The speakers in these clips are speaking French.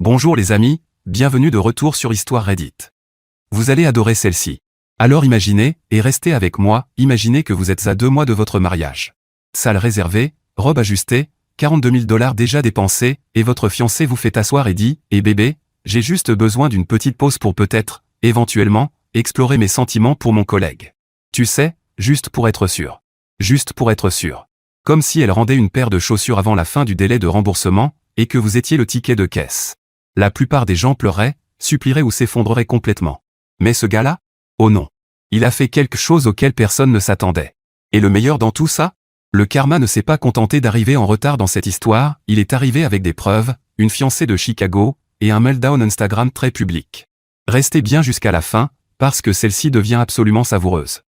Bonjour les amis, bienvenue de retour sur Histoire Reddit. Vous allez adorer celle-ci. Alors imaginez, et restez avec moi, imaginez que vous êtes à 2 mois de votre mariage. Salle réservée, robe ajustée, 42 000 $ déjà dépensés, et votre fiancé vous fait asseoir et dit « Eh bébé, j'ai juste besoin d'une petite pause pour peut-être, éventuellement, explorer mes sentiments pour mon collègue. Tu sais, juste pour être sûr. Juste pour être sûr. » Comme si elle rendait une paire de chaussures avant la fin du délai de remboursement, et que vous étiez le ticket de caisse. La plupart des gens pleureraient, supplieraient ou s'effondreraient complètement. Mais ce gars-là? Oh non. Il a fait quelque chose auquel personne ne s'attendait. Et le meilleur dans tout ça? Le karma ne s'est pas contenté d'arriver en retard dans cette histoire, il est arrivé avec des preuves, une fiancée de Chicago, et un meltdown Instagram très public. Restez bien jusqu'à la fin, parce que celle-ci devient absolument savoureuse.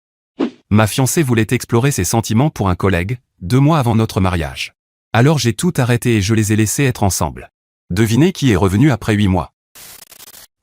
Ma fiancée voulait explorer ses sentiments pour un collègue, 2 mois avant notre mariage. Alors j'ai tout arrêté et je les ai laissés être ensemble. Devinez qui est revenu après 8 mois.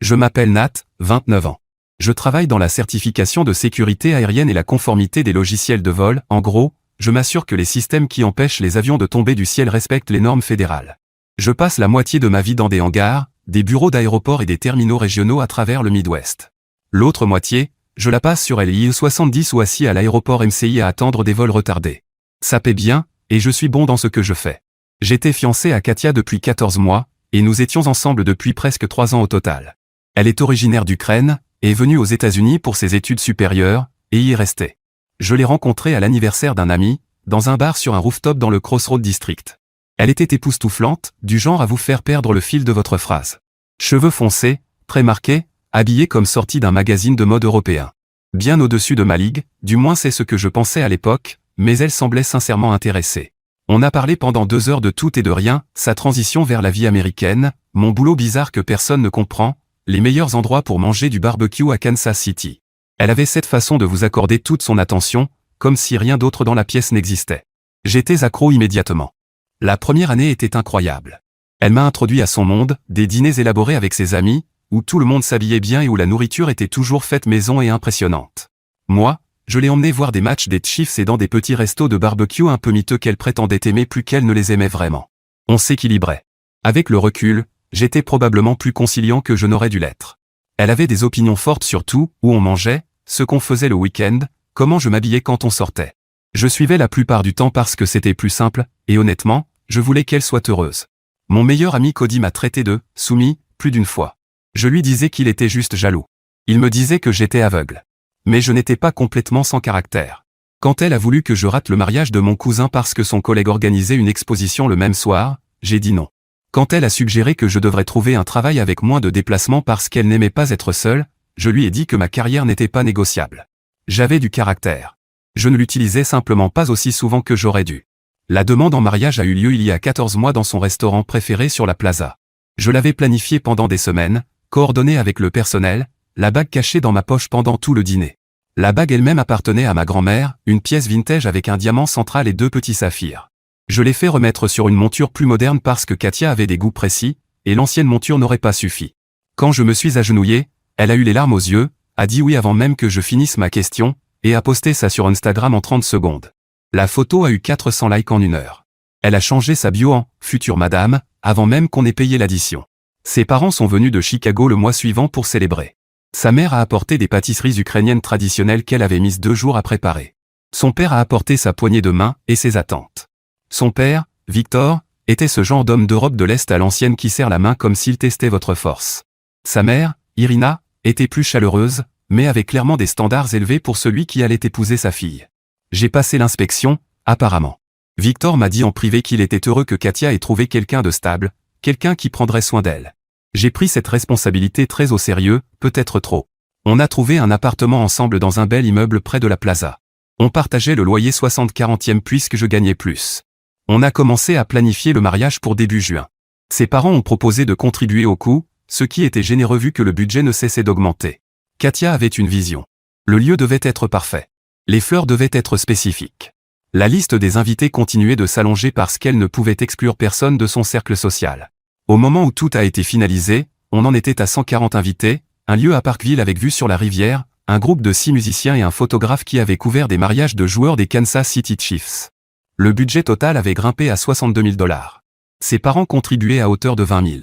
Je m'appelle Nat, 29 ans. Je travaille dans la certification de sécurité aérienne et la conformité des logiciels de vol. En gros, je m'assure que les systèmes qui empêchent les avions de tomber du ciel respectent les normes fédérales. Je passe la moitié de ma vie dans des hangars, des bureaux d'aéroports et des terminaux régionaux à travers le Midwest. L'autre moitié, je la passe sur LIE 70 ou assis à l'aéroport MCI à attendre des vols retardés. Ça paie bien, et je suis bon dans ce que je fais. J'étais fiancé à Katia depuis 14 mois, et nous étions ensemble depuis presque 3 ans au total. Elle est originaire d'Ukraine, est venue aux États-Unis pour ses études supérieures, et y est restée. Je l'ai rencontrée à l'anniversaire d'un ami, dans un bar sur un rooftop dans le Crossroad District. Elle était époustouflante, du genre à vous faire perdre le fil de votre phrase. Cheveux foncés, très marqués, habillée comme sortie d'un magazine de mode européen. Bien au-dessus de ma ligue, du moins c'est ce que je pensais à l'époque, mais elle semblait sincèrement intéressée. On a parlé pendant 2 heures de tout et de rien, sa transition vers la vie américaine, mon boulot bizarre que personne ne comprend, les meilleurs endroits pour manger du barbecue à Kansas City. Elle avait cette façon de vous accorder toute son attention, comme si rien d'autre dans la pièce n'existait. J'étais accro immédiatement. La première année était incroyable. Elle m'a introduit à son monde, des dîners élaborés avec ses amis, où tout le monde s'habillait bien et où la nourriture était toujours faite maison et impressionnante. Moi, je l'ai emmenée voir des matchs des Chiefs et dans des petits restos de barbecue un peu miteux qu'elle prétendait aimer plus qu'elle ne les aimait vraiment. On s'équilibrait. Avec le recul, j'étais probablement plus conciliant que je n'aurais dû l'être. Elle avait des opinions fortes sur tout, où on mangeait, ce qu'on faisait le week-end, comment je m'habillais quand on sortait. Je suivais la plupart du temps parce que c'était plus simple, et honnêtement, je voulais qu'elle soit heureuse. Mon meilleur ami Cody m'a traité de « soumis » plus d'une fois. Je lui disais qu'il était juste jaloux. Il me disait que j'étais aveugle. Mais je n'étais pas complètement sans caractère. Quand elle a voulu que je rate le mariage de mon cousin parce que son collègue organisait une exposition le même soir, j'ai dit non. Quand elle a suggéré que je devrais trouver un travail avec moins de déplacements parce qu'elle n'aimait pas être seule, je lui ai dit que ma carrière n'était pas négociable. J'avais du caractère. Je ne l'utilisais simplement pas aussi souvent que j'aurais dû. La demande en mariage a eu lieu il y a 14 mois dans son restaurant préféré sur la plaza. Je l'avais planifié pendant des semaines, coordonné avec le personnel, la bague cachée dans ma poche pendant tout le dîner. La bague elle-même appartenait à ma grand-mère, une pièce vintage avec un diamant central et 2 petits saphirs. Je l'ai fait remettre sur une monture plus moderne parce que Katia avait des goûts précis, et l'ancienne monture n'aurait pas suffi. Quand je me suis agenouillé, elle a eu les larmes aux yeux, a dit oui avant même que je finisse ma question, et a posté ça sur Instagram en 30 secondes. La photo a eu 400 likes en 1 heure. Elle a changé sa bio en « future madame » avant même qu'on ait payé l'addition. Ses parents sont venus de Chicago le mois suivant pour célébrer. Sa mère a apporté des pâtisseries ukrainiennes traditionnelles qu'elle avait mises 2 jours à préparer. Son père a apporté sa poignée de main et ses attentes. Son père, Victor, était ce genre d'homme d'Europe de l'Est à l'ancienne qui serre la main comme s'il testait votre force. Sa mère, Irina, était plus chaleureuse, mais avait clairement des standards élevés pour celui qui allait épouser sa fille. J'ai passé l'inspection, apparemment. Victor m'a dit en privé qu'il était heureux que Katia ait trouvé quelqu'un de stable, quelqu'un qui prendrait soin d'elle. J'ai pris cette responsabilité très au sérieux, peut-être trop. On a trouvé un appartement ensemble dans un bel immeuble près de la plaza. On partageait le loyer 60/40 puisque je gagnais plus. On a commencé à planifier le mariage pour début juin. Ses parents ont proposé de contribuer au coût, ce qui était généreux vu que le budget ne cessait d'augmenter. Katia avait une vision. Le lieu devait être parfait. Les fleurs devaient être spécifiques. La liste des invités continuait de s'allonger parce qu'elle ne pouvait exclure personne de son cercle social. Au moment où tout a été finalisé, on en était à 140 invités, un lieu à Parkville avec vue sur la rivière, un groupe de 6 musiciens et un photographe qui avait couvert des mariages de joueurs des Kansas City Chiefs. Le budget total avait grimpé à 62 000 $. Ses parents contribuaient à hauteur de 20 000.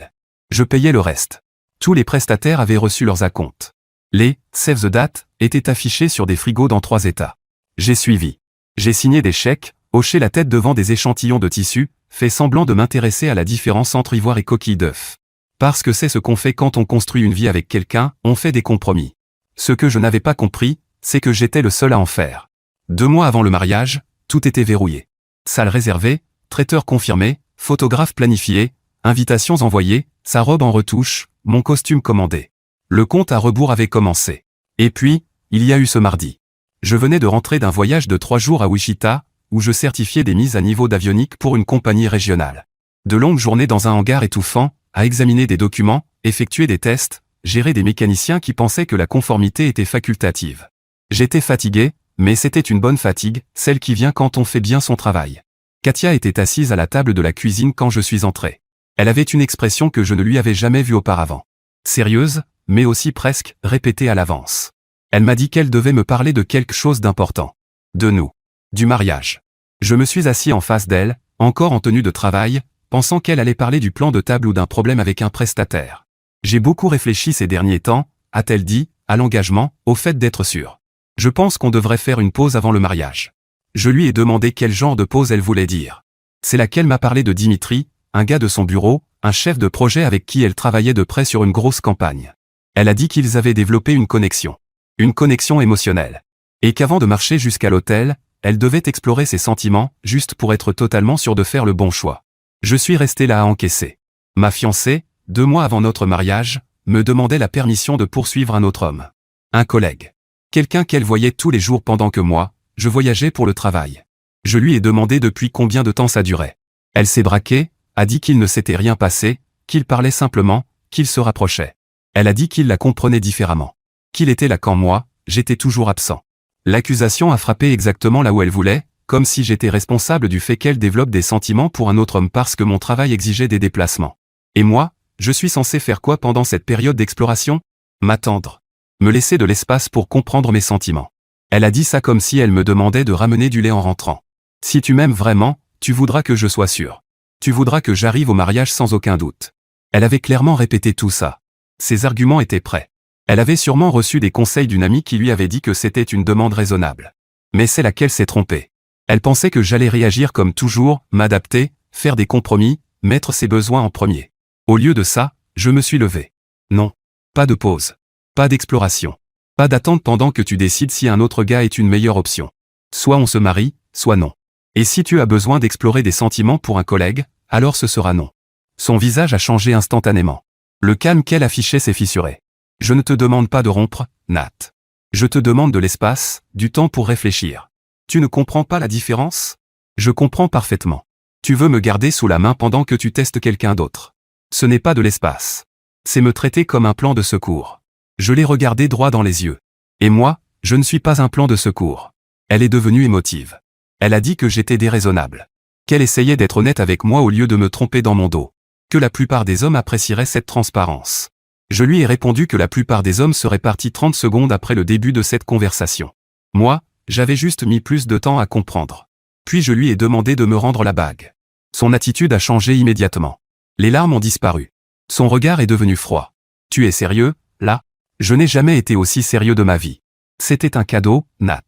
Je payais le reste. Tous les prestataires avaient reçu leurs acomptes. Les « Save the Date » étaient affichés sur des frigos dans 3 États. J'ai suivi. J'ai signé des chèques, hoché la tête devant des échantillons de tissu, fait semblant de m'intéresser à la différence entre ivoire et coquille d'œuf. Parce que c'est ce qu'on fait quand on construit une vie avec quelqu'un, on fait des compromis. Ce que je n'avais pas compris, c'est que j'étais le seul à en faire. 2 mois avant le mariage, tout était verrouillé. Salle réservée, traiteur confirmé, photographe planifié, invitations envoyées, sa robe en retouche, mon costume commandé. Le compte à rebours avait commencé. Et puis, il y a eu ce mardi. Je venais de rentrer d'un voyage de 3 jours à Wichita, où je certifiais des mises à niveau d'avionique pour une compagnie régionale. De longues journées dans un hangar étouffant, à examiner des documents, effectuer des tests, gérer des mécaniciens qui pensaient que la conformité était facultative. J'étais fatigué, mais c'était une bonne fatigue, celle qui vient quand on fait bien son travail. Katia était assise à la table de la cuisine quand je suis entré. Elle avait une expression que je ne lui avais jamais vue auparavant. Sérieuse, mais aussi presque répétée à l'avance. Elle m'a dit qu'elle devait me parler de quelque chose d'important. De nous. Du mariage. Je me suis assis en face d'elle, encore en tenue de travail, pensant qu'elle allait parler du plan de table ou d'un problème avec un prestataire. J'ai beaucoup réfléchi ces derniers temps, a-t-elle dit, à l'engagement, au fait d'être sûre. Je pense qu'on devrait faire une pause avant le mariage. Je lui ai demandé quel genre de pause elle voulait dire. C'est là qu'elle m'a parlé de Dimitri, un gars de son bureau, un chef de projet avec qui elle travaillait de près sur une grosse campagne. Elle a dit qu'ils avaient développé une connexion. Une connexion émotionnelle. Et qu'avant de marcher jusqu'à l'hôtel, elle devait explorer ses sentiments, juste pour être totalement sûre de faire le bon choix. Je suis resté là à encaisser. Ma fiancée, 2 mois avant notre mariage, me demandait la permission de poursuivre un autre homme. Un collègue. Quelqu'un qu'elle voyait tous les jours pendant que moi, je voyageais pour le travail. Je lui ai demandé depuis combien de temps ça durait. Elle s'est braquée, a dit qu'il ne s'était rien passé, qu'il parlait simplement, qu'il se rapprochait. Elle a dit qu'il la comprenait différemment. Qu'il était là quand moi, j'étais toujours absent. L'accusation a frappé exactement là où elle voulait, comme si j'étais responsable du fait qu'elle développe des sentiments pour un autre homme parce que mon travail exigeait des déplacements. Et moi, je suis censé faire quoi pendant cette période d'exploration? M'attendre. Me laisser de l'espace pour comprendre mes sentiments. Elle a dit ça comme si elle me demandait de ramener du lait en rentrant. Si tu m'aimes vraiment, tu voudras que je sois sûr. Tu voudras que j'arrive au mariage sans aucun doute. Elle avait clairement répété tout ça. Ses arguments étaient prêts. Elle avait sûrement reçu des conseils d'une amie qui lui avait dit que c'était une demande raisonnable. Mais c'est laquelle s'est trompée. Elle pensait que j'allais réagir comme toujours, m'adapter, faire des compromis, mettre ses besoins en premier. Au lieu de ça, je me suis levé. Non. Pas de pause. Pas d'exploration. Pas d'attente pendant que tu décides si un autre gars est une meilleure option. Soit on se marie, soit non. Et si tu as besoin d'explorer des sentiments pour un collègue, alors ce sera non. Son visage a changé instantanément. Le calme qu'elle affichait s'est fissuré. Je ne te demande pas de rompre, Nat. Je te demande de l'espace, du temps pour réfléchir. Tu ne comprends pas la différence? Je comprends parfaitement. Tu veux me garder sous la main pendant que tu testes quelqu'un d'autre. Ce n'est pas de l'espace. C'est me traiter comme un plan de secours. Je l'ai regardé droit dans les yeux. Et moi, je ne suis pas un plan de secours. Elle est devenue émotive. Elle a dit que j'étais déraisonnable. Qu'elle essayait d'être honnête avec moi au lieu de me tromper dans mon dos. Que la plupart des hommes apprécieraient cette transparence. Je lui ai répondu que la plupart des hommes seraient partis 30 secondes après le début de cette conversation. Moi, j'avais juste mis plus de temps à comprendre. Puis je lui ai demandé de me rendre la bague. Son attitude a changé immédiatement. Les larmes ont disparu. Son regard est devenu froid. Tu es sérieux, là? Je n'ai jamais été aussi sérieux de ma vie. C'était un cadeau, Nat.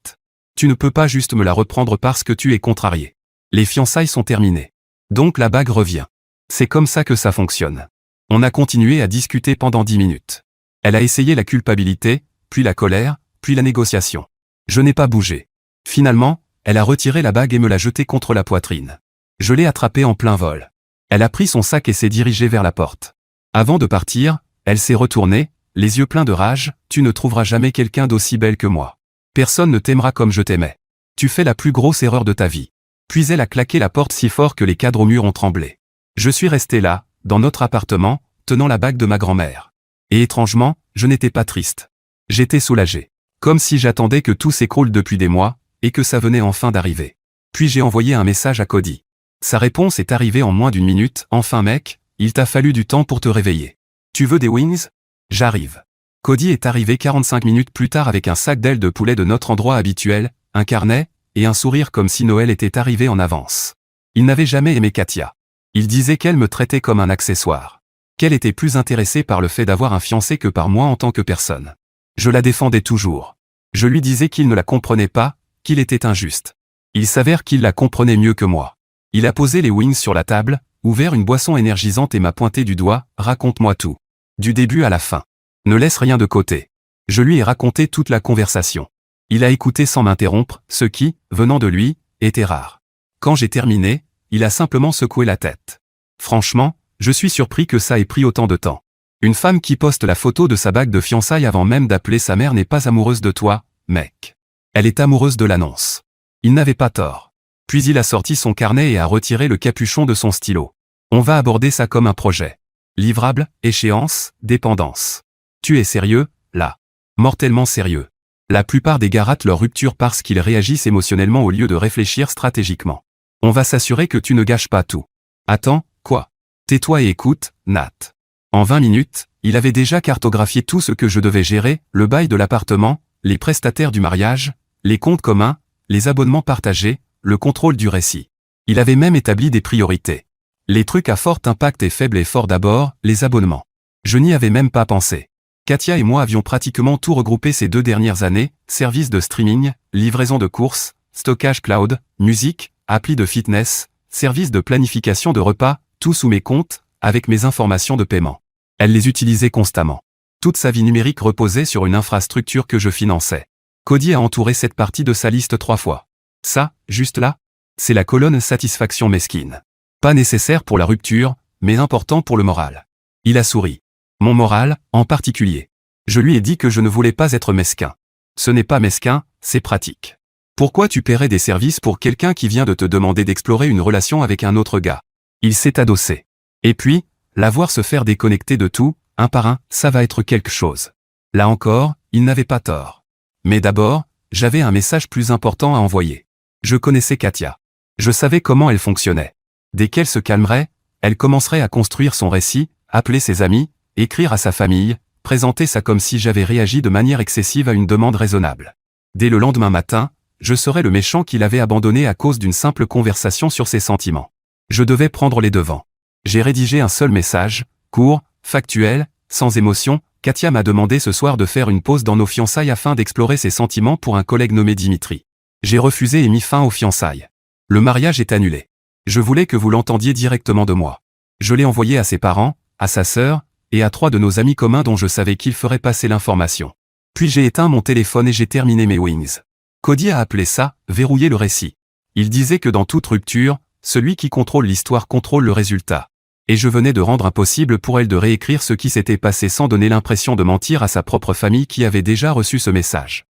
Tu ne peux pas juste me la reprendre parce que tu es contrarié. Les fiançailles sont terminées. Donc la bague revient. C'est comme ça que ça fonctionne. On a continué à discuter pendant 10 minutes. Elle a essayé la culpabilité, puis la colère, puis la négociation. Je n'ai pas bougé. Finalement, elle a retiré la bague et me l'a jetée contre la poitrine. Je l'ai attrapée en plein vol. Elle a pris son sac et s'est dirigée vers la porte. Avant de partir, elle s'est retournée, les yeux pleins de rage. Tu ne trouveras jamais quelqu'un d'aussi belle que moi. Personne ne t'aimera comme je t'aimais. Tu fais la plus grosse erreur de ta vie. Puis elle a claqué la porte si fort que les cadres au mur ont tremblé. Je suis resté là, dans notre appartement, tenant la bague de ma grand-mère. Et étrangement, je n'étais pas triste. J'étais soulagé. Comme si j'attendais que tout s'écroule depuis des mois, et que ça venait enfin d'arriver. Puis j'ai envoyé un message à Cody. Sa réponse est arrivée en moins d'1 minute. Enfin mec, il t'a fallu du temps pour te réveiller. Tu veux des wings? J'arrive. Cody est arrivé 45 minutes plus tard avec un sac d'ailes de poulet de notre endroit habituel, un carnet, et un sourire comme si Noël était arrivé en avance. Il n'avait jamais aimé Katia. Il disait qu'elle me traitait comme un accessoire. qu'elle était plus intéressée par le fait d'avoir un fiancé que par moi en tant que personne. Je la défendais toujours. Je lui disais qu'il ne la comprenait pas, qu'il était injuste. Il s'avère qu'il la comprenait mieux que moi. Il a posé les wings sur la table, ouvert une boisson énergisante et m'a pointé du doigt, raconte-moi tout. Du début à la fin. Ne laisse rien de côté. Je lui ai raconté toute la conversation. Il a écouté sans m'interrompre, ce qui, venant de lui, était rare. Quand j'ai terminé, il a simplement secoué la tête. Franchement, je suis surpris que ça ait pris autant de temps. Une femme qui poste la photo de sa bague de fiançailles avant même d'appeler sa mère n'est pas amoureuse de toi, mec. Elle est amoureuse de l'annonce. Il n'avait pas tort. Puis il a sorti son carnet et a retiré le capuchon de son stylo. On va aborder ça comme un projet. Livrable, échéance, dépendance. Tu es sérieux, là? Mortellement sérieux. La plupart des gars ratent leur rupture parce qu'ils réagissent émotionnellement au lieu de réfléchir stratégiquement. On va s'assurer que tu ne gâches pas tout. Attends, quoi? Tais-toi et écoute, Nat. En 20 minutes, il avait déjà cartographié tout ce que je devais gérer, le bail de l'appartement, les prestataires du mariage, les comptes communs, les abonnements partagés, le contrôle du récit. Il avait même établi des priorités. Les trucs à fort impact et faible effort d'abord, les abonnements. Je n'y avais même pas pensé. Katia et moi avions pratiquement tout regroupé ces 2 dernières années, services de streaming, livraison de courses, stockage cloud, musique, appli de fitness, services de planification de repas, tout sous mes comptes, avec mes informations de paiement. Elle les utilisait constamment. Toute sa vie numérique reposait sur une infrastructure que je finançais. Cody a entouré cette partie de sa liste 3 fois. Ça, juste là, c'est la colonne satisfaction mesquine. Pas nécessaire pour la rupture, mais important pour le moral. Il a souri. Mon moral, en particulier. Je lui ai dit que je ne voulais pas être mesquin. Ce n'est pas mesquin, c'est pratique. Pourquoi tu paierais des services pour quelqu'un qui vient de te demander d'explorer une relation avec un autre gars? Il s'est adossé. Et puis, la voir se faire déconnecter de tout, un par un, ça va être quelque chose. Là encore, il n'avait pas tort. Mais d'abord, j'avais un message plus important à envoyer. Je connaissais Katia. Je savais comment elle fonctionnait. Dès qu'elle se calmerait, elle commencerait à construire son récit, appeler ses amis, écrire à sa famille, présenter ça comme si j'avais réagi de manière excessive à une demande raisonnable. Dès le lendemain matin, je serais le méchant qui l'avait abandonné à cause d'une simple conversation sur ses sentiments. Je devais prendre les devants. J'ai rédigé un seul message, court, factuel, sans émotion. Katia m'a demandé ce soir de faire une pause dans nos fiançailles afin d'explorer ses sentiments pour un collègue nommé Dimitri. J'ai refusé et mis fin aux fiançailles. Le mariage est annulé. Je voulais que vous l'entendiez directement de moi. Je l'ai envoyé à ses parents, à sa sœur, et à 3 de nos amis communs dont je savais qu'ils feraient passer l'information. Puis j'ai éteint mon téléphone et j'ai terminé mes wings. Cody a appelé ça « verrouiller le récit ». Il disait que dans toute rupture, celui qui contrôle l'histoire contrôle le résultat. Et je venais de rendre impossible pour elle de réécrire ce qui s'était passé sans donner l'impression de mentir à sa propre famille qui avait déjà reçu ce message.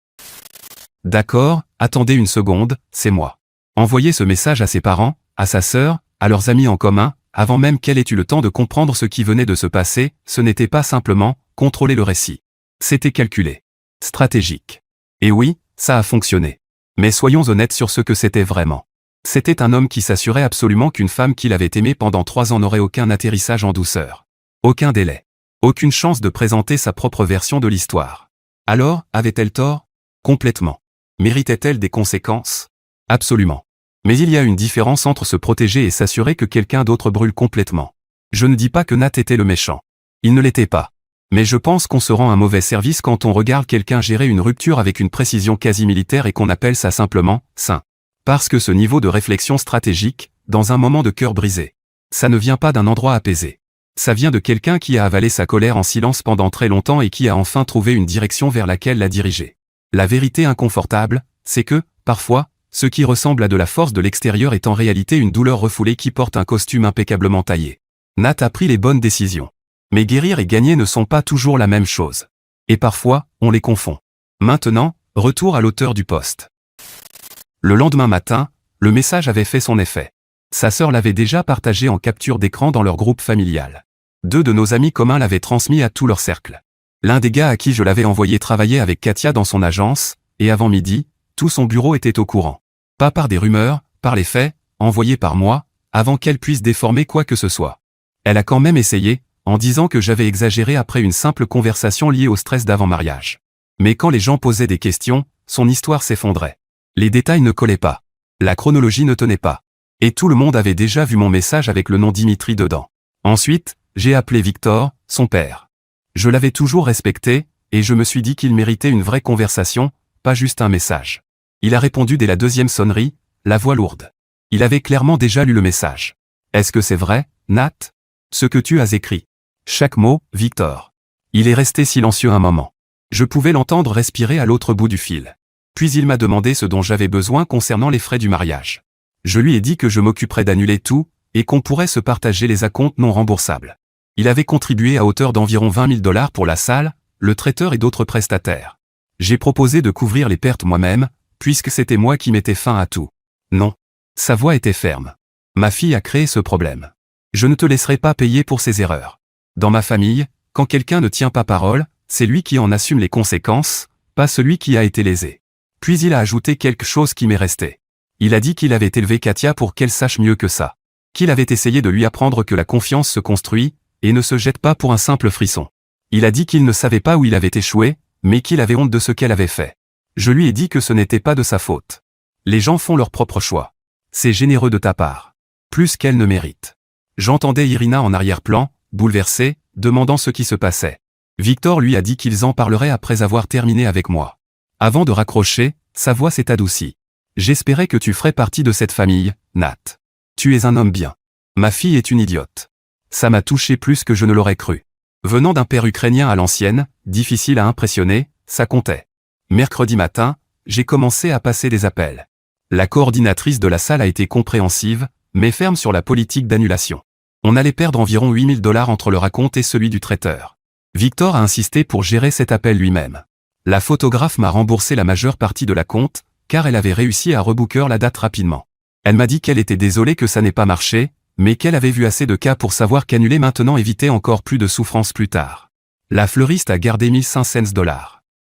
D'accord, attendez une seconde, c'est moi. Envoyer ce message à ses parents, à sa sœur, à leurs amis en commun, avant même qu'elle ait eu le temps de comprendre ce qui venait de se passer, ce n'était pas simplement contrôler le récit. C'était calculé. Stratégique. Et oui, ça a fonctionné. Mais soyons honnêtes sur ce que c'était vraiment. C'était un homme qui s'assurait absolument qu'une femme qu'il avait aimée pendant 3 ans n'aurait aucun atterrissage en douceur. Aucun délai. Aucune chance de présenter sa propre version de l'histoire. Alors, avait-elle tort? Complètement. Méritait-elle des conséquences? Absolument. Mais il y a une différence entre se protéger et s'assurer que quelqu'un d'autre brûle complètement. Je ne dis pas que Nat était le méchant. Il ne l'était pas. Mais je pense qu'on se rend un mauvais service quand on regarde quelqu'un gérer une rupture avec une précision quasi militaire et qu'on appelle ça simplement « sain ». Parce que ce niveau de réflexion stratégique, dans un moment de cœur brisé, ça ne vient pas d'un endroit apaisé. Ça vient de quelqu'un qui a avalé sa colère en silence pendant très longtemps et qui a enfin trouvé une direction vers laquelle la diriger. La vérité inconfortable, c'est que, parfois, ce qui ressemble à de la force de l'extérieur est en réalité une douleur refoulée qui porte un costume impeccablement taillé. Nat a pris les bonnes décisions. Mais guérir et gagner ne sont pas toujours la même chose. Et parfois, on les confond. Maintenant, retour à l'auteur du post. Le lendemain matin, le message avait fait son effet. Sa sœur l'avait déjà partagé en capture d'écran dans leur groupe familial. 2 de nos amis communs l'avaient transmis à tout leur cercle. L'un des gars à qui je l'avais envoyé travailler avec Katia dans son agence, et avant midi, tout son bureau était au courant. Pas par des rumeurs, par les faits, envoyés par moi, avant qu'elle puisse déformer quoi que ce soit. Elle a quand même essayé, en disant que j'avais exagéré après une simple conversation liée au stress d'avant-mariage. Mais quand les gens posaient des questions, son histoire s'effondrait. Les détails ne collaient pas. La chronologie ne tenait pas. Et tout le monde avait déjà vu mon message avec le nom Dimitri dedans. Ensuite, J'ai appelé Victor, son père. Je l'avais toujours respecté, et je me suis dit qu'il méritait une vraie conversation, pas juste un message. Il a répondu dès la deuxième sonnerie, la voix lourde. Il avait clairement déjà lu le message. Est-ce que c'est vrai, Nat? Ce que tu as écrit. Chaque mot, Victor. Il est resté silencieux un moment. Je pouvais l'entendre respirer à l'autre bout du fil. Puis il m'a demandé ce dont j'avais besoin concernant les frais du mariage. Je lui ai dit que je m'occuperais d'annuler tout, et qu'on pourrait se partager les acomptes non remboursables. Il avait contribué à hauteur d'environ 20 000 $ pour la salle, le traiteur et d'autres prestataires. J'ai proposé de couvrir les pertes moi-même, puisque c'était moi qui mettais fin à tout. Non. Sa voix était ferme. Ma fille a créé ce problème. Je ne te laisserai pas payer pour ses erreurs. Dans ma famille, quand quelqu'un ne tient pas parole, c'est lui qui en assume les conséquences, pas celui qui a été lésé. Puis il a ajouté quelque chose qui m'est resté. Il a dit qu'il avait élevé Katia pour qu'elle sache mieux que ça. Qu'il avait essayé de lui apprendre que la confiance se construit, et ne se jette pas pour un simple frisson. Il a dit qu'il ne savait pas où il avait échoué, mais qu'il avait honte de ce qu'elle avait fait. Je lui ai dit que ce n'était pas de sa faute. Les gens font leur propre choix. C'est généreux de ta part. Plus qu'elle ne mérite. J'entendais Irina en arrière-plan, bouleversée, demandant ce qui se passait. Victor lui a dit qu'ils en parleraient après avoir terminé avec moi. Avant de raccrocher, sa voix s'est adoucie. J'espérais que tu ferais partie de cette famille, Nat. Tu es un homme bien. Ma fille est une idiote. Ça m'a touché plus que je ne l'aurais cru. Venant d'un père ukrainien à l'ancienne, difficile à impressionner, ça comptait. Mercredi matin, j'ai commencé à passer des appels. La coordinatrice de la salle a été compréhensive, mais ferme sur la politique d'annulation. On allait perdre environ 8 000 $ entre le raconte et celui du traiteur. Victor a insisté pour gérer cet appel lui-même. La photographe m'a remboursé la majeure partie de la compte, car elle avait réussi à rebooker la date rapidement. Elle m'a dit qu'elle était désolée que ça n'ait pas marché, mais qu'elle avait vu assez de cas pour savoir qu'annuler maintenant évitait encore plus de souffrance plus tard. La fleuriste a gardé 1500 $.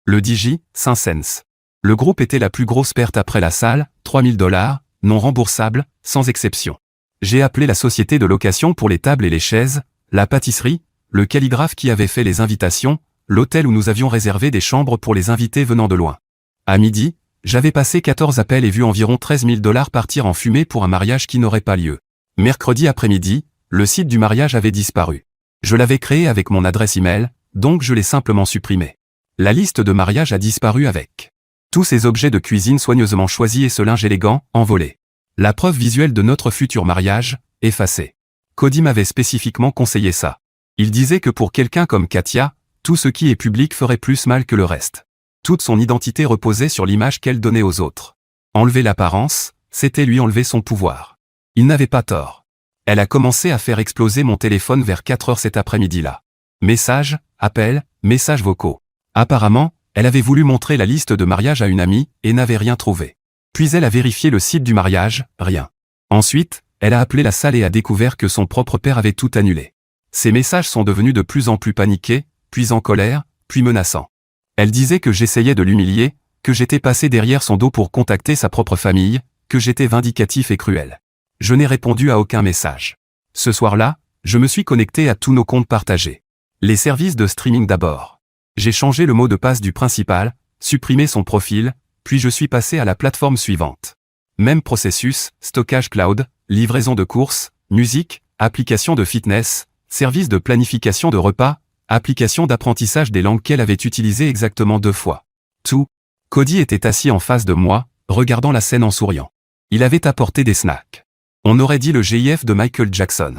Le DJ, 5 cents. Le groupe était la plus grosse perte après la salle, 3 000 $, non remboursable, sans exception. J'ai appelé la société de location pour les tables et les chaises, la pâtisserie, le calligraphe qui avait fait les invitations, l'hôtel où nous avions réservé des chambres pour les invités venant de loin. À midi, j'avais passé 14 appels et vu environ 13 000 $ partir en fumée pour un mariage qui n'aurait pas lieu. Mercredi après-midi, le site du mariage avait disparu. Je l'avais créé avec mon adresse email, donc je l'ai simplement supprimé. La liste de mariage a disparu avec tous ces objets de cuisine soigneusement choisis et ce linge élégant, envolé. La preuve visuelle de notre futur mariage, effacée. Cody m'avait spécifiquement conseillé ça. Il disait que pour quelqu'un comme Katia, tout ce qui est public ferait plus mal que le reste. Toute son identité reposait sur l'image qu'elle donnait aux autres. Enlever l'apparence, c'était lui enlever son pouvoir. Il n'avait pas tort. Elle a commencé à faire exploser mon téléphone vers 4 heures cet après-midi-là. Messages, appels, messages vocaux. Apparemment, elle avait voulu montrer la liste de mariage à une amie et n'avait rien trouvé. Puis elle a vérifié le site du mariage, rien. Ensuite, elle a appelé la salle et a découvert que son propre père avait tout annulé. Ses messages sont devenus de plus en plus paniqués, puis en colère, puis menaçants. Elle disait que j'essayais de l'humilier, que j'étais passé derrière son dos pour contacter sa propre famille, que j'étais vindicatif et cruel. Je n'ai répondu à aucun message. Ce soir-là, je me suis connecté à tous nos comptes partagés. Les services de streaming d'abord. J'ai changé le mot de passe du principal, supprimé son profil, puis je suis passé à la plateforme suivante. Même processus, stockage cloud, livraison de courses, musique, application de fitness, service de planification de repas, application d'apprentissage des langues qu'elle avait utilisées exactement 2 fois. Tout. Cody était assis en face de moi, regardant la scène en souriant. Il avait apporté des snacks. On aurait dit le GIF de Michael Jackson.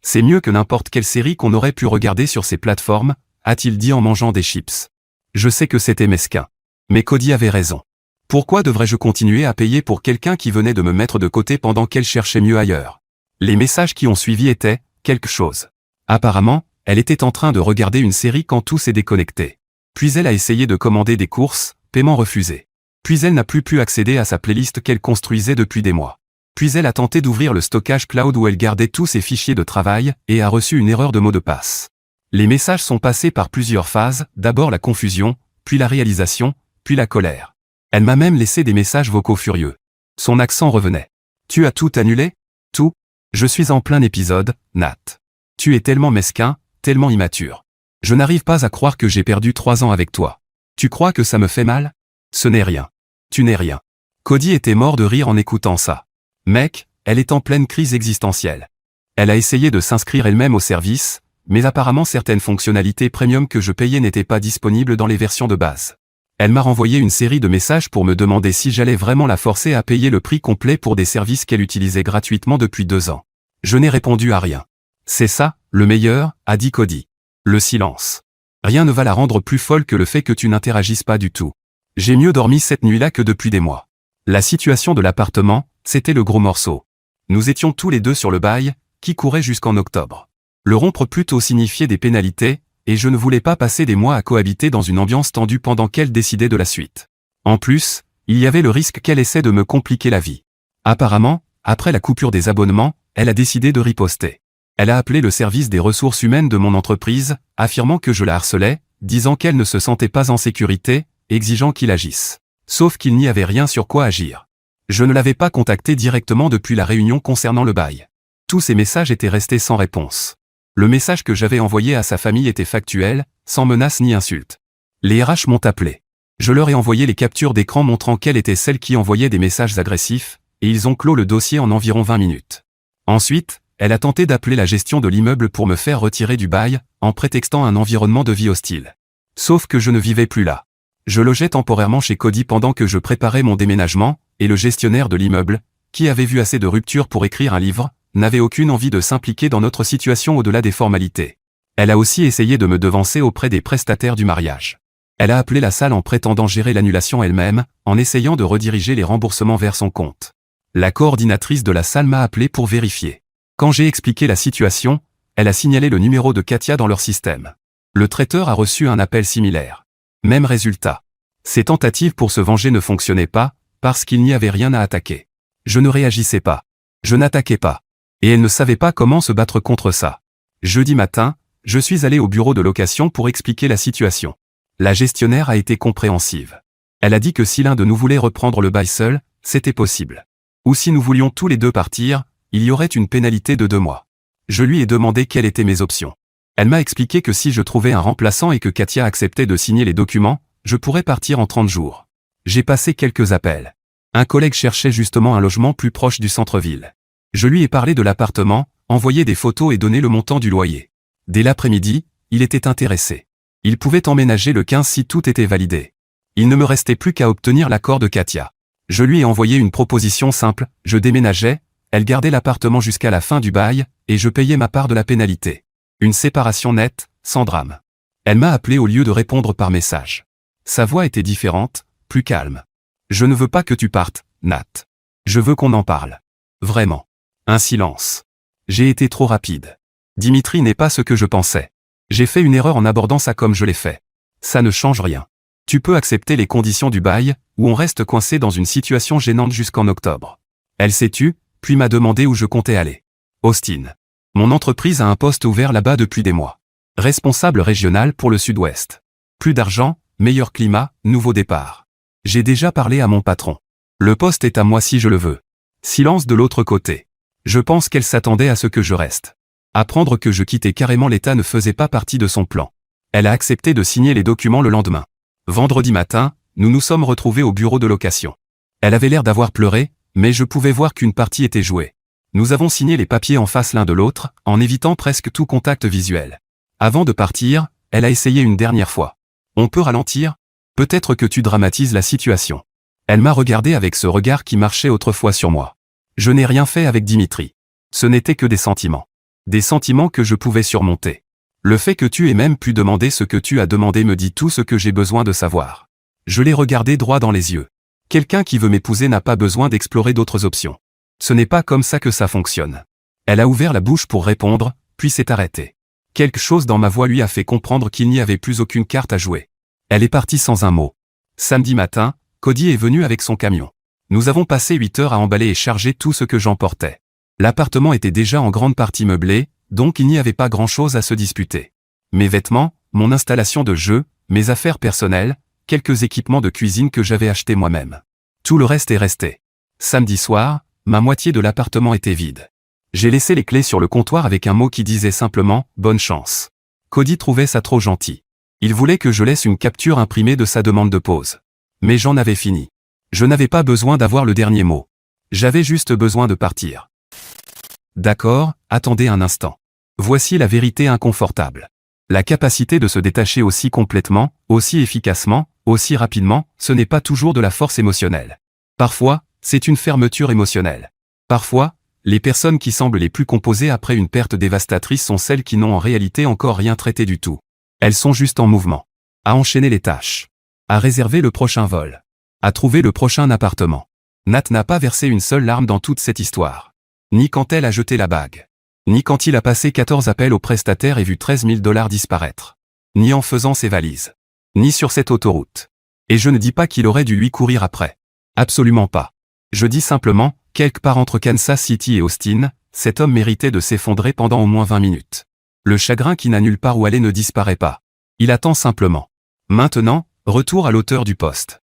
C'est mieux que n'importe quelle série qu'on aurait pu regarder sur ces plateformes, a-t-il dit en mangeant des chips. Je sais que c'était mesquin. Mais Cody avait raison. Pourquoi devrais-je continuer à payer pour quelqu'un qui venait de me mettre de côté pendant qu'elle cherchait mieux ailleurs? Les messages qui ont suivi étaient « quelque chose ». Apparemment, elle était en train de regarder une série quand tout s'est déconnecté. Puis elle a essayé de commander des courses, paiement refusé. Puis elle n'a plus pu accéder à sa playlist qu'elle construisait depuis des mois. Puis elle a tenté d'ouvrir le stockage cloud où elle gardait tous ses fichiers de travail et a reçu une erreur de mot de passe. Les messages sont passés par plusieurs phases, d'abord la confusion, puis la réalisation, puis la colère. Elle m'a même laissé des messages vocaux furieux. Son accent revenait. « Tu as tout annulé? Tout? Je suis en plein épisode, Nat. Tu es tellement mesquin, tellement immature. Je n'arrive pas à croire que j'ai perdu 3 ans avec toi. Tu crois que ça me fait mal? Ce n'est rien. Tu n'es rien. » Cody était mort de rire en écoutant ça. Mec, elle est en pleine crise existentielle. Elle a essayé de s'inscrire elle-même au service, mais apparemment certaines fonctionnalités premium que je payais n'étaient pas disponibles dans les versions de base. Elle m'a renvoyé une série de messages pour me demander si j'allais vraiment la forcer à payer le prix complet pour des services qu'elle utilisait gratuitement depuis 2 ans. Je n'ai répondu à rien. C'est ça, le meilleur, a dit Cody. Le silence. Rien ne va la rendre plus folle que le fait que tu n'interagisses pas du tout. J'ai mieux dormi cette nuit-là que depuis des mois. La situation de l'appartement, c'était le gros morceau. Nous étions tous les deux sur le bail, qui courait jusqu'en octobre. Le rompre plutôt signifiait des pénalités, et je ne voulais pas passer des mois à cohabiter dans une ambiance tendue pendant qu'elle décidait de la suite. En plus, il y avait le risque qu'elle essaie de me compliquer la vie. Apparemment, après la coupure des abonnements, elle a décidé de riposter. Elle a appelé le service des ressources humaines de mon entreprise, affirmant que je la harcelais, disant qu'elle ne se sentait pas en sécurité, exigeant qu'il agisse. Sauf qu'il n'y avait rien sur quoi agir. Je ne l'avais pas contacté directement depuis la réunion concernant le bail. Tous ces messages étaient restés sans réponse. Le message que j'avais envoyé à sa famille était factuel, sans menace ni insulte. Les RH m'ont appelé. Je leur ai envoyé les captures d'écran montrant qu'elle était celle qui envoyait des messages agressifs, et ils ont clos le dossier en environ 20 minutes. Ensuite, elle a tenté d'appeler la gestion de l'immeuble pour me faire retirer du bail, en prétextant un environnement de vie hostile. Sauf que je ne vivais plus là. Je logeais temporairement chez Cody pendant que je préparais mon déménagement, et le gestionnaire de l'immeuble, qui avait vu assez de ruptures pour écrire un livre, n'avait aucune envie de s'impliquer dans notre situation au-delà des formalités. Elle a aussi essayé de me devancer auprès des prestataires du mariage. Elle a appelé la salle en prétendant gérer l'annulation elle-même, en essayant de rediriger les remboursements vers son compte. La coordinatrice de la salle m'a appelé pour vérifier. Quand j'ai expliqué la situation, elle a signalé le numéro de Katia dans leur système. Le traiteur a reçu un appel similaire. Même résultat. Ses tentatives pour se venger ne fonctionnaient pas, parce qu'il n'y avait rien à attaquer. Je ne réagissais pas. Je n'attaquais pas. Et elle ne savait pas comment se battre contre ça. Jeudi matin, je suis allé au bureau de location pour expliquer la situation. La gestionnaire a été compréhensive. Elle a dit que si l'un de nous voulait reprendre le bail seul, c'était possible. Ou si nous voulions tous les deux partir, il y aurait une pénalité de 2 mois. Je lui ai demandé quelles étaient mes options. Elle m'a expliqué que si je trouvais un remplaçant et que Katia acceptait de signer les documents, je pourrais partir en 30 jours. J'ai passé quelques appels. Un collègue cherchait justement un logement plus proche du centre-ville. Je lui ai parlé de l'appartement, envoyé des photos et donné le montant du loyer. Dès l'après-midi, il était intéressé. Il pouvait emménager le 15 si tout était validé. Il ne me restait plus qu'à obtenir l'accord de Katia. Je lui ai envoyé une proposition simple, je déménageais, elle gardait l'appartement jusqu'à la fin du bail, et je payais ma part de la pénalité. Une séparation nette, sans drame. Elle m'a appelé au lieu de répondre par message. Sa voix était différente, plus calme. Je ne veux pas que tu partes, Nat. Je veux qu'on en parle. Vraiment. Un silence. J'ai été trop rapide. Dimitri n'est pas ce que je pensais. J'ai fait une erreur en abordant ça comme je l'ai fait. Ça ne change rien. Tu peux accepter les conditions du bail, ou on reste coincé dans une situation gênante jusqu'en octobre. Elle s'est tue, puis m'a demandé où je comptais aller. Austin. Mon entreprise a un poste ouvert là-bas depuis des mois. Responsable régional pour le Sud-Ouest. Plus d'argent, meilleur climat, nouveau départ. J'ai déjà parlé à mon patron. Le poste est à moi si je le veux. Silence de l'autre côté. Je pense qu'elle s'attendait à ce que je reste. Apprendre que je quittais carrément l'État ne faisait pas partie de son plan. Elle a accepté de signer les documents le lendemain. Vendredi matin, nous nous sommes retrouvés au bureau de location. Elle avait l'air d'avoir pleuré, mais je pouvais voir qu'une partie était jouée. Nous avons signé les papiers en face l'un de l'autre, en évitant presque tout contact visuel. Avant de partir, elle a essayé une dernière fois. On peut ralentir ? Peut-être que tu dramatises la situation. Elle m'a regardé avec ce regard qui marchait autrefois sur moi. Je n'ai rien fait avec Dimitri. Ce n'était que des sentiments. Des sentiments que je pouvais surmonter. Le fait que tu aies même pu demander ce que tu as demandé me dit tout ce que j'ai besoin de savoir. Je l'ai regardé droit dans les yeux. Quelqu'un qui veut m'épouser n'a pas besoin d'explorer d'autres options. Ce n'est pas comme ça que ça fonctionne. Elle a ouvert la bouche pour répondre, puis s'est arrêtée. Quelque chose dans ma voix lui a fait comprendre qu'il n'y avait plus aucune carte à jouer. Elle est partie sans un mot. Samedi matin, Cody est venu avec son camion. Nous avons passé 8 heures à emballer et charger tout ce que j'emportais. L'appartement était déjà en grande partie meublé, donc il n'y avait pas grand-chose à se disputer. Mes vêtements, mon installation de jeu, mes affaires personnelles, quelques équipements de cuisine que j'avais achetés moi-même. Tout le reste est resté. Samedi soir, ma moitié de l'appartement était vide. J'ai laissé les clés sur le comptoir avec un mot qui disait simplement « bonne chance ». Cody trouvait ça trop gentil. Il voulait que je laisse une capture imprimée de sa demande de pause. Mais j'en avais fini. Je n'avais pas besoin d'avoir le dernier mot. J'avais juste besoin de partir. D'accord, attendez un instant. Voici la vérité inconfortable. La capacité de se détacher aussi complètement, aussi efficacement, aussi rapidement, ce n'est pas toujours de la force émotionnelle. Parfois, c'est une fermeture émotionnelle. Parfois, les personnes qui semblent les plus composées après une perte dévastatrice sont celles qui n'ont en réalité encore rien traité du tout. Elles sont juste en mouvement. À enchaîner les tâches. À réserver le prochain vol. À trouver le prochain appartement. Nat n'a pas versé une seule larme dans toute cette histoire. Ni quand elle a jeté la bague. Ni quand il a passé 14 appels au prestataire et vu 13 000 $ disparaître. Ni en faisant ses valises. Ni sur cette autoroute. Et je ne dis pas qu'il aurait dû lui courir après. Absolument pas. Je dis simplement, quelque part entre Kansas City et Austin, cet homme méritait de s'effondrer pendant au moins 20 minutes. Le chagrin qui n'a nulle part où aller ne disparaît pas. Il attend simplement. Maintenant, retour à l'auteur du post.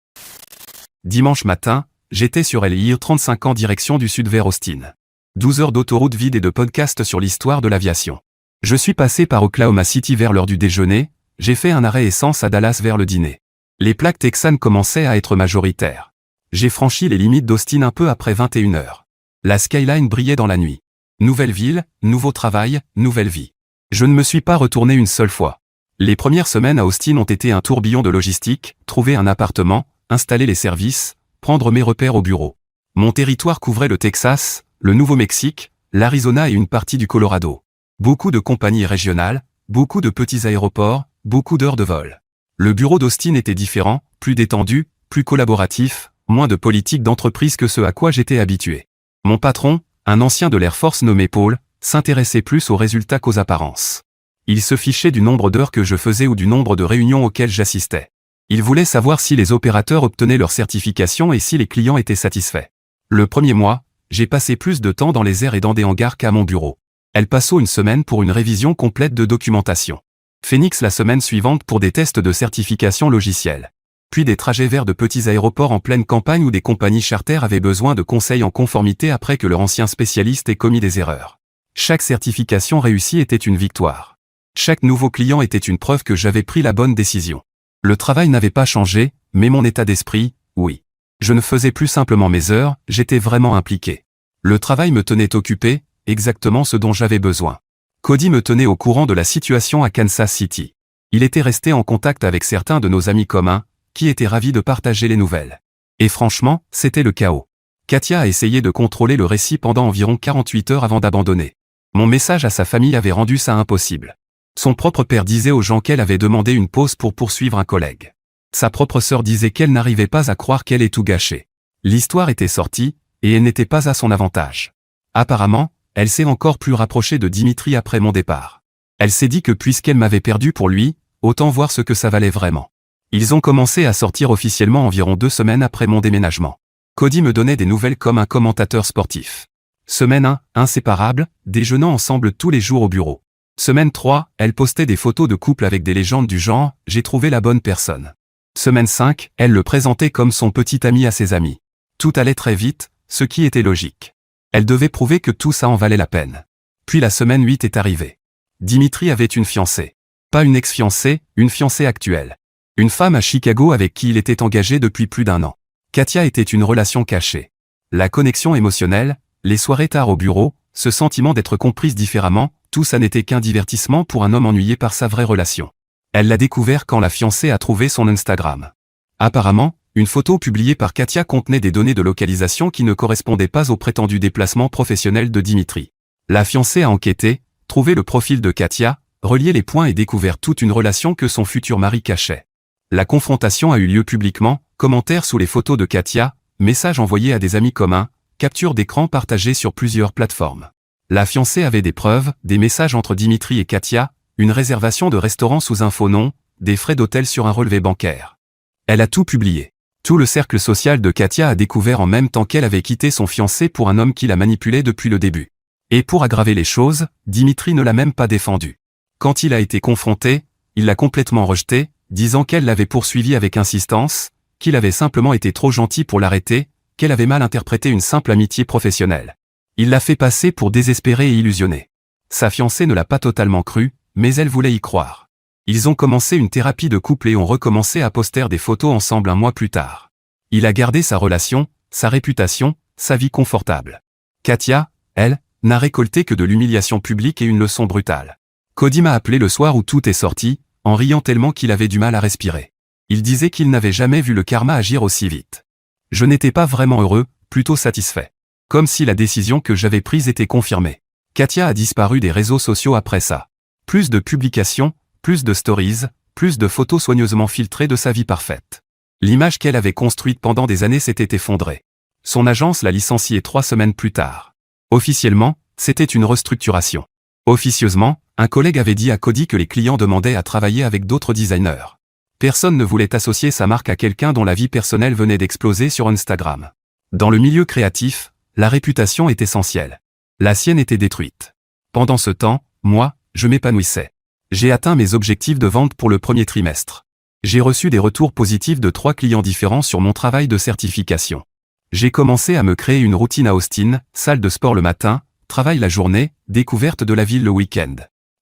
Dimanche matin, j'étais sur LIR 35 en direction du sud vers Austin. 12 heures d'autoroute vide et de podcast sur l'histoire de l'aviation. Je suis passé par Oklahoma City vers l'heure du déjeuner, j'ai fait un arrêt essence à Dallas vers le dîner. Les plaques texanes commençaient à être majoritaires. J'ai franchi les limites d'Austin un peu après 21 heures. La skyline brillait dans la nuit. Nouvelle ville, nouveau travail, nouvelle vie. Je ne me suis pas retourné une seule fois. Les premières semaines à Austin ont été un tourbillon de logistique, trouver un appartement, installer les services, prendre mes repères au bureau. Mon territoire couvrait le Texas, le Nouveau-Mexique, l'Arizona et une partie du Colorado. Beaucoup de compagnies régionales, beaucoup de petits aéroports, beaucoup d'heures de vol. Le bureau d'Austin était différent, plus détendu, plus collaboratif, moins de politique d'entreprise que ce à quoi j'étais habitué. Mon patron, un ancien de l'Air Force nommé Paul, s'intéressait plus aux résultats qu'aux apparences. Il se fichait du nombre d'heures que je faisais ou du nombre de réunions auxquelles j'assistais. Il voulait savoir si les opérateurs obtenaient leur certification et si les clients étaient satisfaits. Le premier mois, j'ai passé plus de temps dans les airs et dans des hangars qu'à mon bureau. El Paso une semaine pour une révision complète de documentation. Phoenix la semaine suivante pour des tests de certification logicielle. Puis des trajets vers de petits aéroports en pleine campagne où des compagnies charter avaient besoin de conseils en conformité après que leur ancien spécialiste ait commis des erreurs. Chaque certification réussie était une victoire. Chaque nouveau client était une preuve que j'avais pris la bonne décision. Le travail n'avait pas changé, mais mon état d'esprit, oui. Je ne faisais plus simplement mes heures, j'étais vraiment impliqué. Le travail me tenait occupé, exactement ce dont j'avais besoin. Cody me tenait au courant de la situation à Kansas City. Il était resté en contact avec certains de nos amis communs, qui étaient ravis de partager les nouvelles. Et franchement, c'était le chaos. Katia a essayé de contrôler le récit pendant environ 48 heures avant d'abandonner. Mon message à sa famille avait rendu ça impossible. Son propre père disait aux gens qu'elle avait demandé une pause pour poursuivre un collègue. Sa propre sœur disait qu'elle n'arrivait pas à croire qu'elle ait tout gâché. L'histoire était sortie, et elle n'était pas à son avantage. Apparemment, elle s'est encore plus rapprochée de Dimitri après mon départ. Elle s'est dit que puisqu'elle m'avait perdu pour lui, autant voir ce que ça valait vraiment. Ils ont commencé à sortir officiellement environ 2 semaines après mon déménagement. Cody me donnait des nouvelles comme un commentateur sportif. Semaine 1, inséparables, déjeunant ensemble tous les jours au bureau. Semaine 3, elle postait des photos de couple avec des légendes du genre « J'ai trouvé la bonne personne ». Semaine 5, elle le présentait comme son petit ami à ses amis. Tout allait très vite, ce qui était logique. Elle devait prouver que tout ça en valait la peine. Puis la semaine 8 est arrivée. Dimitri avait une fiancée. Pas une ex-fiancée, une fiancée actuelle. Une femme à Chicago avec qui il était engagé depuis plus d'1 an. Katia était une relation cachée. La connexion émotionnelle, les soirées tard au bureau, ce sentiment d'être comprise différemment, tout ça n'était qu'un divertissement pour un homme ennuyé par sa vraie relation. Elle l'a découvert quand la fiancée a trouvé son Instagram. Apparemment, une photo publiée par Katia contenait des données de localisation qui ne correspondaient pas au prétendu déplacement professionnel de Dimitri. La fiancée a enquêté, trouvé le profil de Katia, relié les points et découvert toute une relation que son futur mari cachait. La confrontation a eu lieu publiquement, commentaires sous les photos de Katia, messages envoyés à des amis communs, captures d'écran partagées sur plusieurs plateformes. La fiancée avait des preuves, des messages entre Dimitri et Katia, une réservation de restaurant sous un faux nom, des frais d'hôtel sur un relevé bancaire. Elle a tout publié. Tout le cercle social de Katia a découvert en même temps qu'elle avait quitté son fiancé pour un homme qui la manipulait depuis le début. Et pour aggraver les choses, Dimitri ne l'a même pas défendu. Quand il a été confronté, il l'a complètement rejeté, disant qu'elle l'avait poursuivi avec insistance, qu'il avait simplement été trop gentil pour l'arrêter, qu'elle avait mal interprété une simple amitié professionnelle. Il l'a fait passer pour désespéré et illusionné. Sa fiancée ne l'a pas totalement cru, mais elle voulait y croire. Ils ont commencé une thérapie de couple et ont recommencé à poster des photos ensemble 1 mois plus tard. Il a gardé sa relation, sa réputation, sa vie confortable. Katia, elle, n'a récolté que de l'humiliation publique et une leçon brutale. Cody m'a appelé le soir où tout est sorti, en riant tellement qu'il avait du mal à respirer. Il disait qu'il n'avait jamais vu le karma agir aussi vite. Je n'étais pas vraiment heureux, plutôt satisfait. Comme si la décision que j'avais prise était confirmée. Katia a disparu des réseaux sociaux après ça. Plus de publications, plus de stories, plus de photos soigneusement filtrées de sa vie parfaite. L'image qu'elle avait construite pendant des années s'était effondrée. Son agence l'a licenciée 3 semaines plus tard. Officiellement, c'était une restructuration. Officieusement, un collègue avait dit à Cody que les clients demandaient à travailler avec d'autres designers. Personne ne voulait associer sa marque à quelqu'un dont la vie personnelle venait d'exploser sur Instagram. Dans le milieu créatif, la réputation est essentielle. La sienne était détruite. Pendant ce temps, moi, je m'épanouissais. J'ai atteint mes objectifs de vente pour le premier trimestre. J'ai reçu des retours positifs de 3 clients différents sur mon travail de certification. J'ai commencé à me créer une routine à Austin, salle de sport le matin, travail la journée, découverte de la ville le week-end.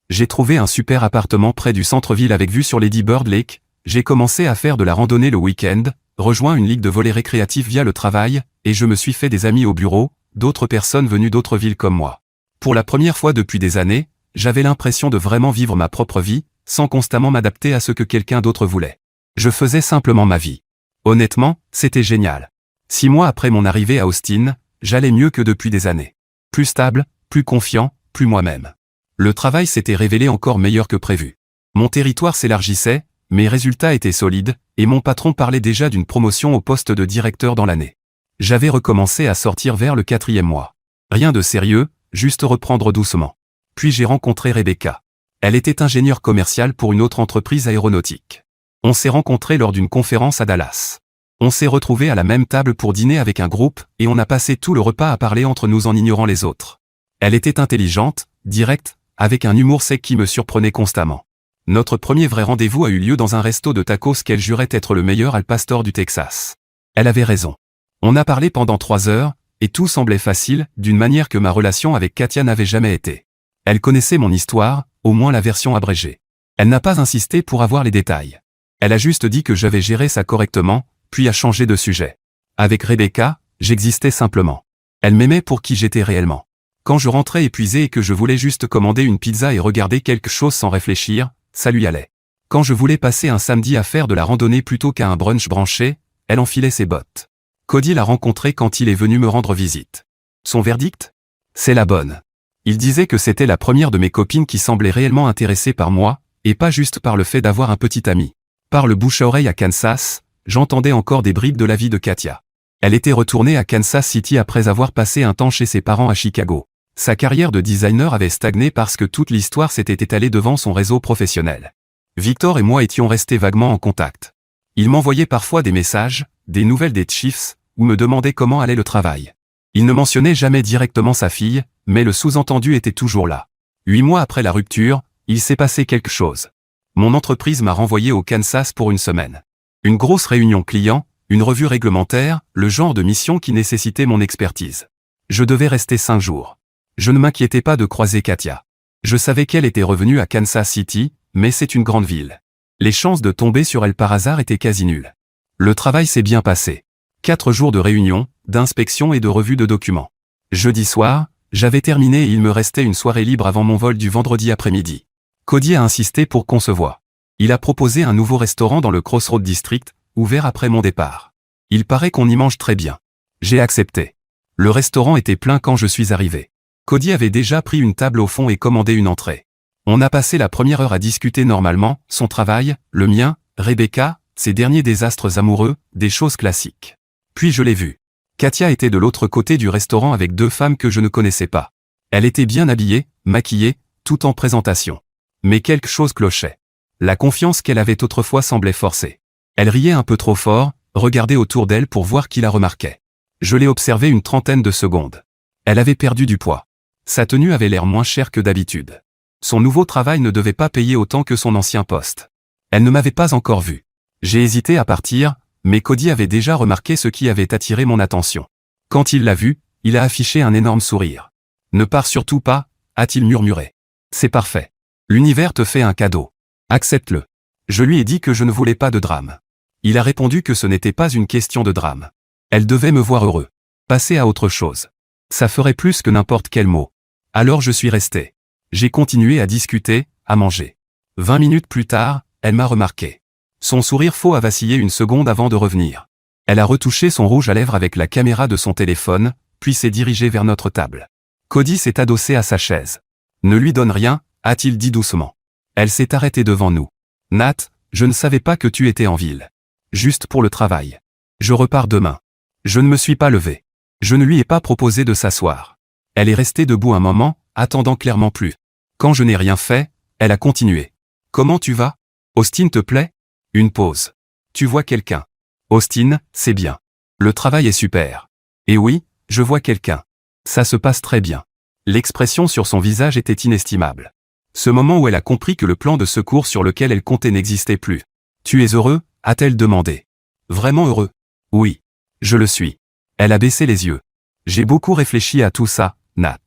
J'ai trouvé un super appartement près du centre-ville avec vue sur Lady Bird Lake. J'ai commencé à faire de la randonnée le week-end, rejoint une ligue de volley récréatif via le travail, et je me suis fait des amis au bureau, d'autres personnes venues d'autres villes comme moi. Pour la première fois depuis des années, j'avais l'impression de vraiment vivre ma propre vie, sans constamment m'adapter à ce que quelqu'un d'autre voulait. Je faisais simplement ma vie. Honnêtement, c'était génial. 6 mois après mon arrivée à Austin, j'allais mieux que depuis des années. Plus stable, plus confiant, plus moi-même. Le travail s'était révélé encore meilleur que prévu. Mon territoire s'élargissait, mes résultats étaient solides, et mon patron parlait déjà d'une promotion au poste de directeur dans l'année. J'avais recommencé à sortir vers le 4e mois. Rien de sérieux, juste reprendre doucement. Puis j'ai rencontré Rebecca. Elle était ingénieure commerciale pour une autre entreprise aéronautique. On s'est rencontrés lors d'une conférence à Dallas. On s'est retrouvés à la même table pour dîner avec un groupe, et on a passé tout le repas à parler entre nous en ignorant les autres. Elle était intelligente, directe, avec un humour sec qui me surprenait constamment. Notre premier vrai rendez-vous a eu lieu dans un resto de tacos qu'elle jurait être le meilleur al pastor du Texas. Elle avait raison. On a parlé pendant 3 heures, et tout semblait facile, d'une manière que ma relation avec Katia n'avait jamais été. Elle connaissait mon histoire, au moins la version abrégée. Elle n'a pas insisté pour avoir les détails. Elle a juste dit que j'avais géré ça correctement, puis a changé de sujet. Avec Rebecca, j'existais simplement. Elle m'aimait pour qui j'étais réellement. Quand je rentrais épuisé et que je voulais juste commander une pizza et regarder quelque chose sans réfléchir, ça lui allait. Quand je voulais passer un samedi à faire de la randonnée plutôt qu'à un brunch branché, elle enfilait ses bottes. Cody l'a rencontré quand il est venu me rendre visite. Son verdict ? C'est la bonne. Il disait que c'était la première de mes copines qui semblait réellement intéressée par moi, et pas juste par le fait d'avoir un petit ami. Par le bouche à oreille à Kansas, j'entendais encore des bribes de la vie de Katia. Elle était retournée à Kansas City après avoir passé un temps chez ses parents à Chicago. Sa carrière de designer avait stagné parce que toute l'histoire s'était étalée devant son réseau professionnel. Victor et moi étions restés vaguement en contact. Il m'envoyait parfois des messages, des nouvelles des Chiefs, ou me demandait comment allait le travail. Il ne mentionnait jamais directement sa fille, mais le sous-entendu était toujours là. 8 mois après la rupture, il s'est passé quelque chose. Mon entreprise m'a renvoyé au Kansas pour une semaine. Une grosse réunion client, une revue réglementaire, le genre de mission qui nécessitait mon expertise. Je devais rester 5 jours. Je ne m'inquiétais pas de croiser Katia. Je savais qu'elle était revenue à Kansas City, mais c'est une grande ville. Les chances de tomber sur elle par hasard étaient quasi nulles. Le travail s'est bien passé. 4 jours de réunion, d'inspection et de revue de documents. Jeudi soir, j'avais terminé et il me restait une soirée libre avant mon vol du vendredi après-midi. Cody a insisté pour qu'on se voie. Il a proposé un nouveau restaurant dans le Crossroad District, ouvert après mon départ. Il paraît qu'on y mange très bien. J'ai accepté. Le restaurant était plein quand je suis arrivé. Cody avait déjà pris une table au fond et commandé une entrée. On a passé la première heure à discuter normalement, son travail, le mien, Rebecca, ses derniers désastres amoureux, des choses classiques. Puis je l'ai vue. Katia était de l'autre côté du restaurant avec 2 femmes que je ne connaissais pas. Elle était bien habillée, maquillée, tout en présentation. Mais quelque chose clochait. La confiance qu'elle avait autrefois semblait forcée. Elle riait un peu trop fort, regardait autour d'elle pour voir qui la remarquait. Je l'ai observée une 30aine de secondes. Elle avait perdu du poids. Sa tenue avait l'air moins chère que d'habitude. Son nouveau travail ne devait pas payer autant que son ancien poste. Elle ne m'avait pas encore vu. J'ai hésité à partir, mais Cody avait déjà remarqué ce qui avait attiré mon attention. Quand il l'a vue, il a affiché un énorme sourire. « Ne pars surtout pas », a-t-il murmuré. « C'est parfait. L'univers te fait un cadeau. Accepte-le. » Je lui ai dit que je ne voulais pas de drame. Il a répondu que ce n'était pas une question de drame. Elle devait me voir heureux. Passer à autre chose. Ça ferait plus que n'importe quel mot. Alors je suis resté. J'ai continué à discuter, à manger. 20 minutes plus tard, elle m'a remarqué. Son sourire faux a vacillé une seconde avant de revenir. Elle a retouché son rouge à lèvres avec la caméra de son téléphone, puis s'est dirigée vers notre table. Cody s'est adossé à sa chaise. Ne lui donne rien, a-t-il dit doucement. Elle s'est arrêtée devant nous. Nat, je ne savais pas que tu étais en ville. Juste pour le travail. Je repars demain. Je ne me suis pas levé. Je ne lui ai pas proposé de s'asseoir. Elle est restée debout un moment, attendant clairement plus. Quand je n'ai rien fait, elle a continué. Comment tu vas? Austin te plaît? Une pause. Tu vois quelqu'un? Austin, c'est bien. Le travail est super. Et oui, je vois quelqu'un. Ça se passe très bien. L'expression sur son visage était inestimable. Ce moment où elle a compris que le plan de secours sur lequel elle comptait n'existait plus. Tu es heureux? A-t-elle demandé. Vraiment heureux? Oui. Je le suis. Elle a baissé les yeux. J'ai beaucoup réfléchi à tout ça, Nat.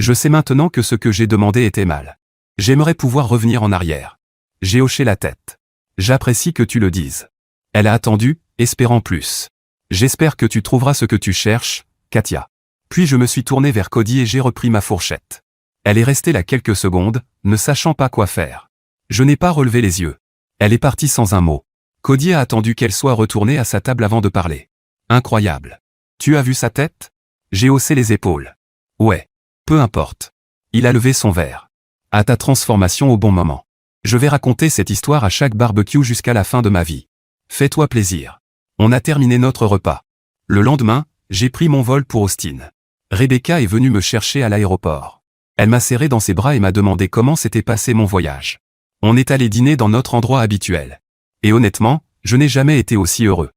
Je sais maintenant que ce que j'ai demandé était mal. J'aimerais pouvoir revenir en arrière. J'ai hoché la tête. J'apprécie que tu le dises. Elle a attendu, espérant plus. J'espère que tu trouveras ce que tu cherches, Katia. Puis je me suis tourné vers Cody et j'ai repris ma fourchette. Elle est restée là quelques secondes, ne sachant pas quoi faire. Je n'ai pas relevé les yeux. Elle est partie sans un mot. Cody a attendu qu'elle soit retournée à sa table avant de parler. Incroyable. Tu as vu sa tête? J'ai haussé les épaules. Ouais. Peu importe. Il a levé son verre. À ta transformation au bon moment. Je vais raconter cette histoire à chaque barbecue jusqu'à la fin de ma vie. Fais-toi plaisir. On a terminé notre repas. Le lendemain, j'ai pris mon vol pour Austin. Rebecca est venue me chercher à l'aéroport. Elle m'a serré dans ses bras et m'a demandé comment s'était passé mon voyage. On est allé dîner dans notre endroit habituel. Et honnêtement, je n'ai jamais été aussi heureux.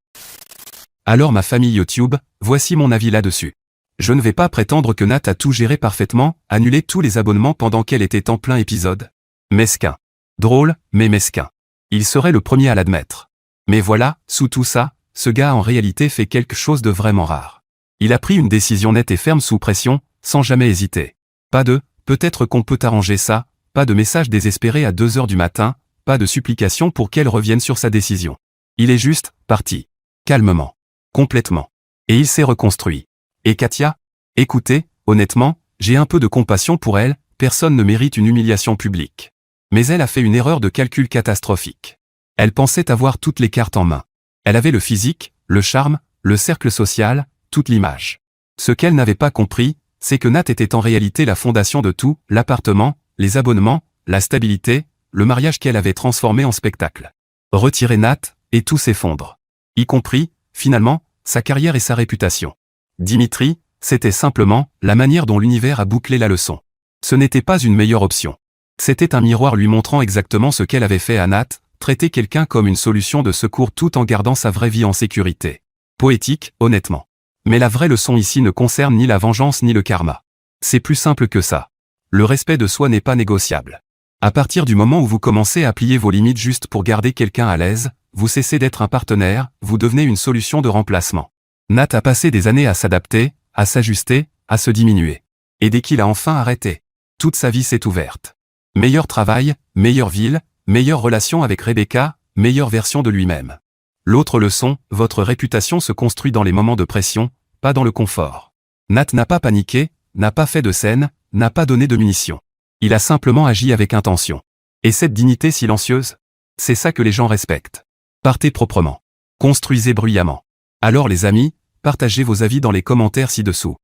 Alors ma famille YouTube, voici mon avis là-dessus. Je ne vais pas prétendre que Nat a tout géré parfaitement, annulé tous les abonnements pendant qu'elle était en plein épisode. Mesquin. Drôle, mais mesquin. Il serait le premier à l'admettre. Mais voilà, sous tout ça, ce gars a en réalité fait quelque chose de vraiment rare. Il a pris une décision nette et ferme sous pression, sans jamais hésiter. Pas de « peut-être qu'on peut arranger ça », pas de message désespéré à 2 heures du matin, pas de supplication pour qu'elle revienne sur sa décision. Il est juste parti. Calmement. Complètement. Et il s'est reconstruit. Et Katia? Écoutez, honnêtement, j'ai un peu de compassion pour elle, personne ne mérite une humiliation publique. Mais elle a fait une erreur de calcul catastrophique. Elle pensait avoir toutes les cartes en main. Elle avait le physique, le charme, le cercle social, toute l'image. Ce qu'elle n'avait pas compris, c'est que Nat était en réalité la fondation de tout, l'appartement, les abonnements, la stabilité, le mariage qu'elle avait transformé en spectacle. Retirer Nat, et tout s'effondre. Y compris, finalement, sa carrière et sa réputation. Dimitri, c'était simplement la manière dont l'univers a bouclé la leçon. Ce n'était pas une meilleure option. C'était un miroir lui montrant exactement ce qu'elle avait fait à Nat, traiter quelqu'un comme une solution de secours tout en gardant sa vraie vie en sécurité. Poétique, honnêtement. Mais la vraie leçon ici ne concerne ni la vengeance ni le karma. C'est plus simple que ça. Le respect de soi n'est pas négociable. À partir du moment où vous commencez à plier vos limites juste pour garder quelqu'un à l'aise, vous cessez d'être un partenaire, vous devenez une solution de remplacement. Nat a passé des années à s'adapter, à s'ajuster, à se diminuer. Et dès qu'il a enfin arrêté, toute sa vie s'est ouverte. Meilleur travail, meilleure ville, meilleure relation avec Rebecca, meilleure version de lui-même. L'autre leçon, votre réputation se construit dans les moments de pression, pas dans le confort. Nat n'a pas paniqué, n'a pas fait de scène, n'a pas donné de munitions. Il a simplement agi avec intention. Et cette dignité silencieuse? C'est ça que les gens respectent. Partez proprement. Construisez bruyamment. Alors les amis, partagez vos avis dans les commentaires ci-dessous.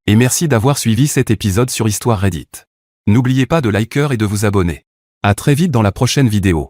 Et merci d'avoir suivi cet épisode sur Histoire Reddit. N'oubliez pas de liker et de vous abonner. À très vite dans la prochaine vidéo.